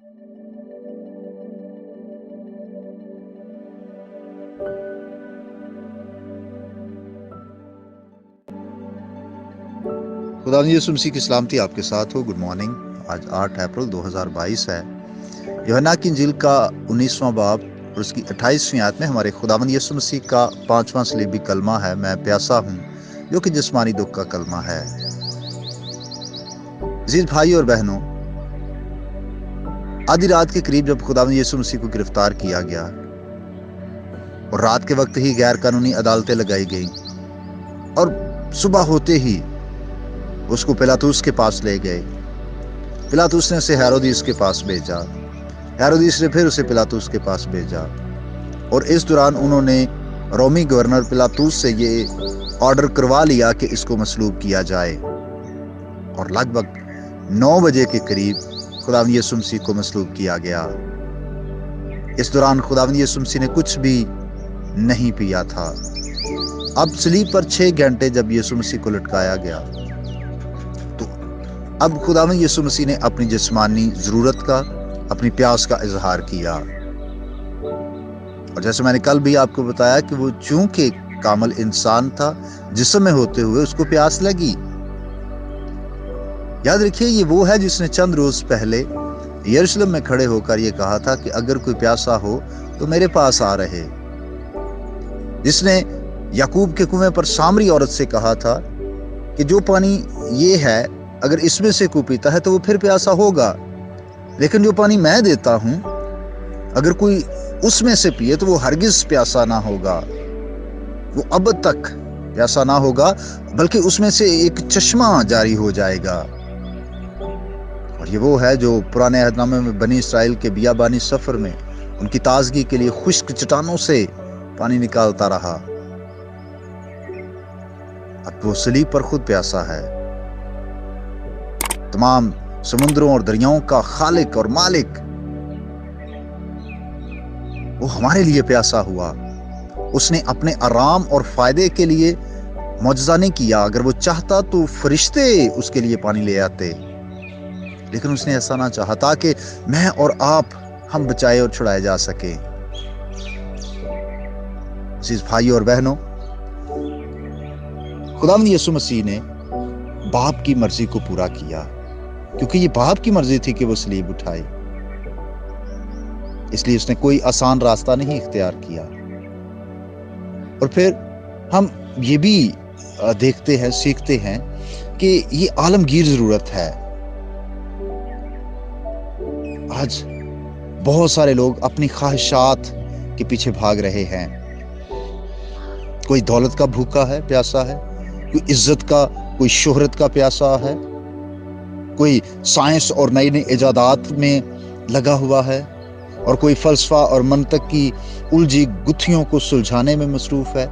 खुदावंद यीशु मसीह की सलामती आपके साथ हो। Good morning. आज 8 अप्रैल 2022 है। यूहन्ना की इंजील का 19वां बाब और उसकी 28वीं आयत में हमारे खुदावंद यीशु मसीह का 5वां सलीबी कलमा है, मैं प्यासा हूँ, जो कि जिस्मानी दुख का कलमा है। अजीज भाई और बहनों, आधी रात के करीब जब खुदावंद यीशु मसीह को गिरफ्तार किया गया और रात के वक्त ही गैर कानूनी अदालतें लगाई गई और सुबह होते ही उसको पिलातुस के पास ले गए। पिलातुस ने उसे हेरोदिस के पास भेजा, हेरोदिस ने फिर उसे पिलातुस के पास भेजा और इस दौरान उन्होंने रोमी गवर्नर पिलातुस से ये ऑर्डर करवा लिया कि इसको मसलूब किया जाए और लगभग 9 बजे के करीब खुदावंद यीशु मसीह को मसलूब किया गया। इस दौरान खुदावंद यीशु मसीह ने कुछ भी नहीं पिया था। अब सलीब पर 6 घंटे जब यीशु मसीह को लटकाया गया तो अब खुदावंद यीशु मसीह ने अपनी जिस्मानी जरूरत का, अपनी प्यास का इजहार किया। और जैसे मैंने कल भी आपको बताया कि वो चूंकि कामल इंसान था, जिस्म में होते हुए उसको प्यास लगी। याद रखिए, ये वो है जिसने चंद रोज पहले यरूशलेम में खड़े होकर ये कहा था कि अगर कोई प्यासा हो तो मेरे पास आ रहे। जिसने याकूब के कुएं पर सामरी औरत से कहा था कि जो पानी ये है, अगर इसमें से कोई पीता है तो वो फिर प्यासा होगा, लेकिन जो पानी मैं देता हूं अगर कोई उसमें से पिए तो वो हरगिज प्यासा ना होगा, वो अब तक प्यासा ना होगा, बल्कि उसमें से एक चश्मा जारी हो जाएगा। और ये वो है जो पुराने अहदनामे में बनी इसराइल के बियाबानी सफर में उनकी ताजगी के लिए खुश्क चट्टानों से पानी निकालता रहा। अब वो सलीब पर खुद प्यासा है। तमाम समुद्रों और दरियाओं का खालिक और मालिक वो हमारे लिए प्यासा हुआ। उसने अपने आराम और फायदे के लिए मौजज़ा नहीं किया। अगर वो चाहता तो फरिश्ते उसके लिए पानी ले आते, लेकिन उसने ऐसा ना चाहा ताकि मैं और आप हम बचाए और छुड़ाए जा सके। अजीज भाई और बहनों, खुदावंद यीशु मसीह ने बाप की मर्जी को पूरा किया, क्योंकि ये बाप की मर्जी थी कि वो सलीब उठाए। इसलिए उसने कोई आसान रास्ता नहीं इख्तियार किया। और फिर हम ये भी देखते हैं, सीखते हैं कि ये आलमगीर जरूरत है। आज बहुत सारे लोग अपनी ख्वाहिशात के पीछे भाग रहे हैं। कोई दौलत का भूखा है, प्यासा है, कोई इज्जत का, कोई शोहरत का प्यासा है, कोई साइंस और नई नई इजादात में लगा हुआ है, और कोई फलसफा और मंतक की उलझी गुत्थियों को सुलझाने में मसरूफ है।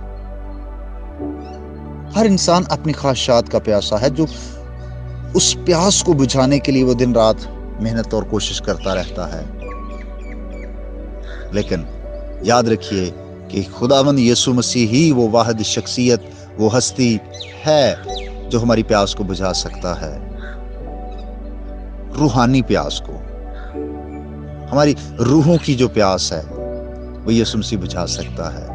हर इंसान अपनी ख्वाहिशात का प्यासा है, जो उस प्यास को बुझाने के लिए वो दिन रात मेहनत और कोशिश करता रहता है। लेकिन याद रखिए कि खुदावंद यीशु मसीह ही वो वाहिद शख्सियत, वो हस्ती है जो हमारी प्यास को बुझा सकता है। रूहानी प्यास को, हमारी रूहों की जो प्यास है वो यीशु मसीह बुझा सकता है।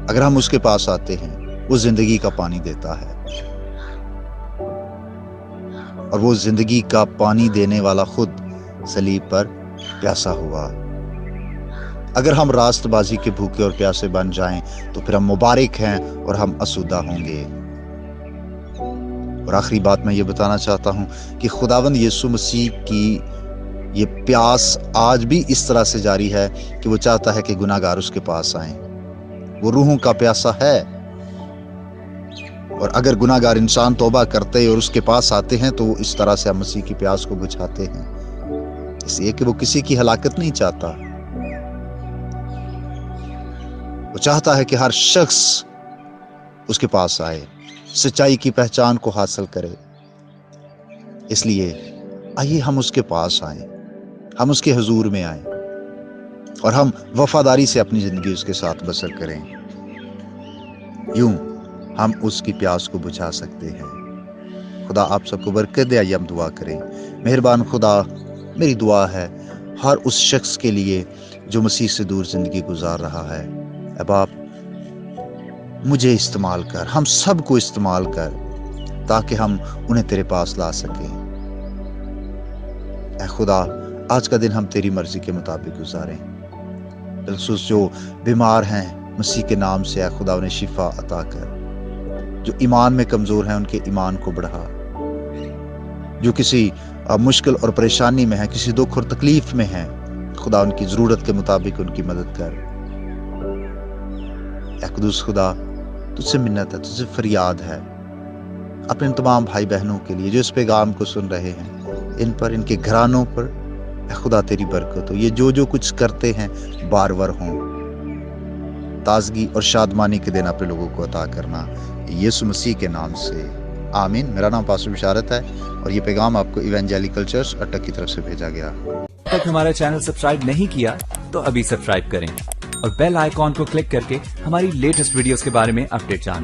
अगर हम उसके पास आते हैं, वो जिंदगी का पानी देता है, और वो जिंदगी का पानी देने वाला खुद सलीब पर प्यासा हुआ। अगर हम रास्तबाजी के भूखे और प्यासे बन जाएं तो फिर हम मुबारक हैं और हम असुदा होंगे। और आखिरी बात मैं ये बताना चाहता हूं कि खुदावंद यीशु मसीह की ये प्यास आज भी इस तरह से जारी है कि वो चाहता है कि गुनाहगार उसके पास आएं। वो रूहों का प्यासा है, और अगर गुनाहगार इंसान तौबा करते और उसके पास आते हैं तो वो इस तरह से मसीह की प्यास को बुझाते हैं, इसलिए कि वो किसी की हलाकत नहीं चाहता। वो चाहता है कि हर शख्स उसके पास आए, सच्चाई की पहचान को हासिल करे। इसलिए आइए हम उसके पास आए, हम उसके हुजूर में आए, और हम वफादारी से अपनी जिंदगी उसके साथ बसर करें। यूं हम उसकी प्यास को बुझा सकते हैं। खुदा आप सबको बरकत दे। आइए हम दुआ करें। मेहरबान खुदा, میری دعا ہے ہر اس شخص کے لیے جو مسیح سے دور زندگی گزار رہا ہے، اے باپ مجھے استعمال کر، ہم سب کو استعمال کر، تاکہ ہم انہیں تیرے پاس لا سکیں۔ اے خدا آج کا دن ہم تیری مرضی کے مطابق گزاریں، بالخصوص جو بیمار ہیں مسیح کے نام سے اے خدا انہیں شفا عطا کر، جو ایمان میں کمزور ہیں ان کے ایمان کو بڑھا، جو کسی مشکل اور پریشانی میں ہیں، کسی دکھ اور تکلیف میں ہیں، خدا ان کی ضرورت کے مطابق ان کی مدد کر۔ اے قدوس خدا تجھ سے منت ہے، تجھ سے فریاد ہے اپنے ان تمام بھائی بہنوں کے لیے جو اس پیغام کو سن رہے ہیں، ان پر، ان کے گھرانوں پر اے خدا تیری برکت ہو، یہ جو کچھ کرتے ہیں بارور ہوں، تازگی اور شادمانی کے دن اپنے لوگوں کو عطا کرنا، یسوع مسیح کے نام سے آمین۔ میرا نام پاسٹر بشارت ہے اور یہ پیغام آپ کو ایونجیلیکل چرچ اٹک کی طرف سے بھیجا گیا۔ اب تک ہمارا چینل سبسکرائب نہیں کیا تو ابھی سبسکرائب کریں اور بیل آئیکن کو کلک کر کے ہماری لیٹسٹ ویڈیوز کے بارے میں اپڈیٹ جانیں۔